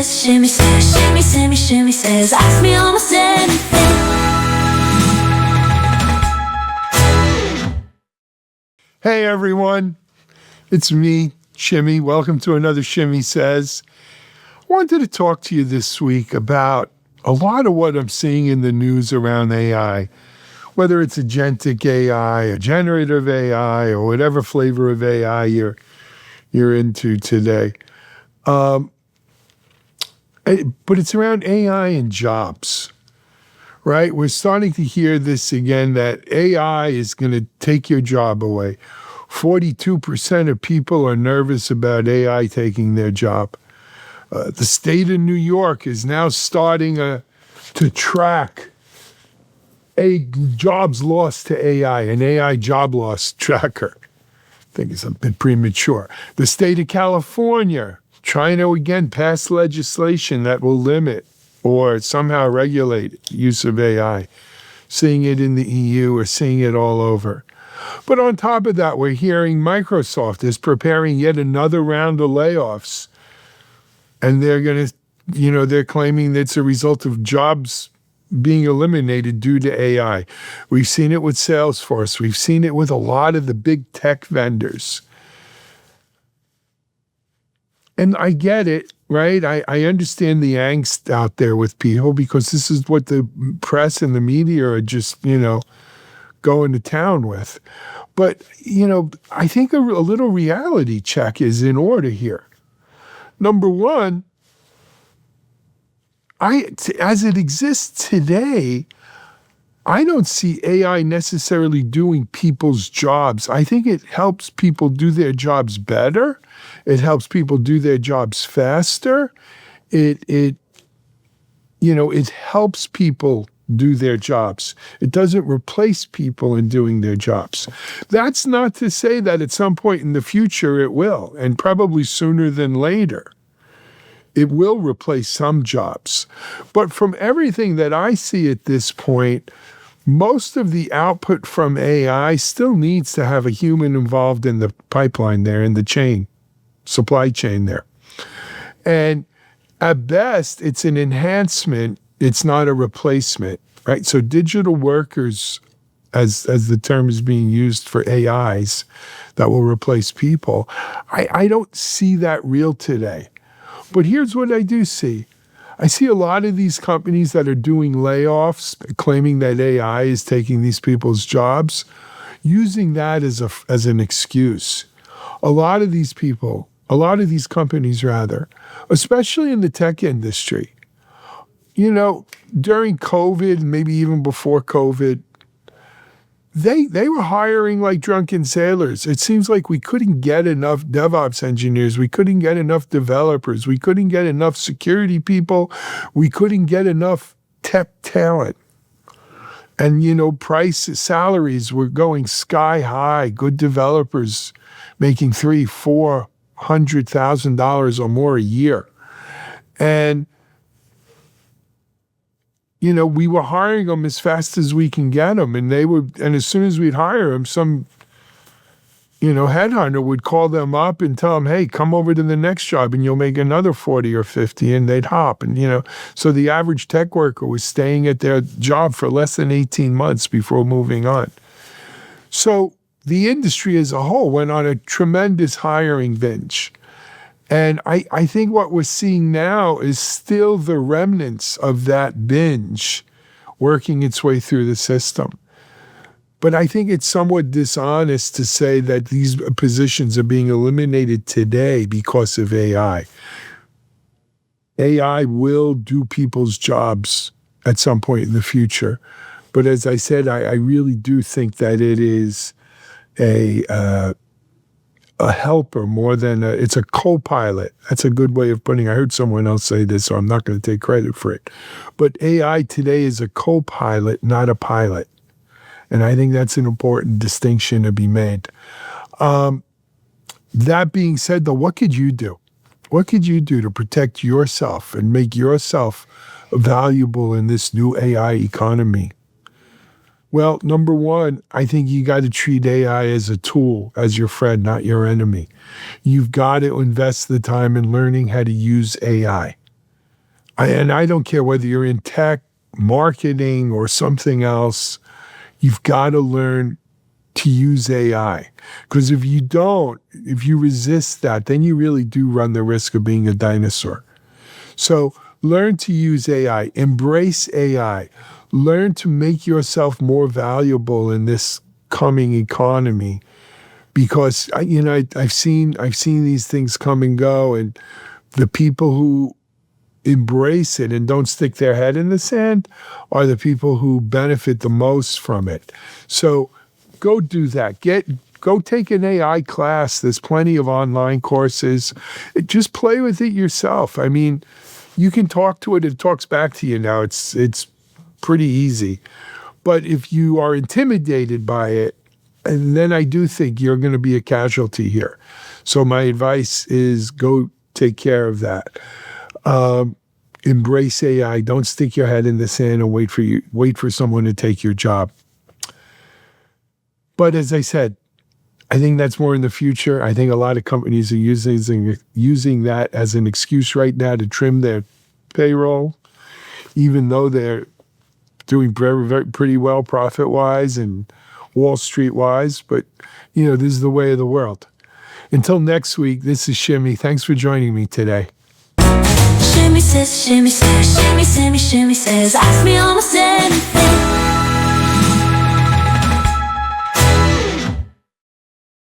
says, Shimmy says, Shimmy, Shimmy, Shimmy says, ask me almost anything. Hey everyone, it's me, Shimmy. Welcome to another Shimmy Says. I wanted to talk to you this week about a lot of what I'm seeing in the news around AI, whether it's agentic AI, or generative AI, or whatever flavor of AI you're into today. But it's around AI and jobs, right? We're starting to hear this again, that AI is going to take your job away. 42% of people are nervous about AI taking their job. The state of New York is now starting to track jobs lost to AI, an AI job loss tracker. I think it's a bit premature. The state of California trying to, again, pass legislation that will limit or somehow regulate use of AI. Seeing it in the EU, or seeing it all over. But on top of that, we're hearing Microsoft is preparing yet another round of layoffs. And they're going to, they're claiming that it's a result of jobs being eliminated due to AI. We've seen it with Salesforce. We've seen it with a lot of the big tech vendors. And I get it, right? I understand the angst out there with people because this is what the press and the media are just, going to town with. But, I think a little reality check is in order here. Number one, as it exists today, I don't see AI necessarily doing people's jobs. I think it helps people do their jobs better. It helps people do their jobs faster. It helps people do their jobs. It doesn't replace people in doing their jobs. That's not to say that at some point in the future it will, and probably sooner than later. It will replace some jobs. But from everything that I see at this point, most of the output from AI still needs to have a human involved in the pipeline there, in the supply chain there. And at best, it's an enhancement. It's not a replacement, right? So digital workers, as the term is being used for AIs that will replace people, I don't see that real today. But here's what I do see. I see a lot of these companies that are doing layoffs, claiming that AI is taking these people's jobs, using that as an excuse. A lot of these companies, especially in the tech industry, during COVID, maybe even before COVID, they were hiring like drunken sailors. It seems like we couldn't get enough DevOps engineers. We couldn't get enough developers. We couldn't get enough security people. We couldn't get enough tech talent. And, salaries were going sky high. Good developers making $300,000-$400,000 or more a year. And we were hiring them as fast as we can get them. And as soon as we'd hire them, some, headhunter would call them up and tell them, hey, come over to the next job and you'll make another 40 or 50, and they'd hop. And, so the average tech worker was staying at their job for less than 18 months before moving on. So the industry as a whole went on a tremendous hiring binge. And I think what we're seeing now is still the remnants of that binge working its way through the system. But I think it's somewhat dishonest to say that these positions are being eliminated today because of AI. AI will do people's jobs at some point in the future. But as I said, I really do think that it is a helper more than it's a co-pilot. That's a good way of putting it. I heard someone else say this, so I'm not going to take credit for it. But AI today is a co-pilot, not a pilot. And I think that's an important distinction to be made. That being said, though, what could you do? What could you do to protect yourself and make yourself valuable in this new AI economy? Well, number one, I think you got to treat AI as a tool, as your friend, not your enemy. You've got to invest the time in learning how to use AI. And I don't care whether you're in tech, marketing, or something else, you've got to learn to use AI. Because if you don't, if you resist that, then you really do run the risk of being a dinosaur. So learn to use AI, embrace AI, learn to make yourself more valuable in this coming economy. Because I've seen these things come and go, and the people who embrace it and don't stick their head in the sand are the people who benefit the most from it. So go do that. Go take an AI class. There's plenty of online courses. Just play with it yourself. I mean, you can talk to it. It talks back to you now. It's pretty easy. But if you are intimidated by it, and then I do think you're going to be a casualty here. So my advice is go take care of that. Embrace AI. Don't stick your head in the sand and wait for someone to take your job. But as I said, I think that's more in the future. I think a lot of companies are using that as an excuse right now to trim their payroll, even though they're doing pretty well profit-wise and Wall Street-wise. But, this is the way of the world. Until next week, this is Shimmy. Thanks for joining me today. Shimmy says, shimmy says, shimmy, shimmy, shimmy says, ask me almost anything.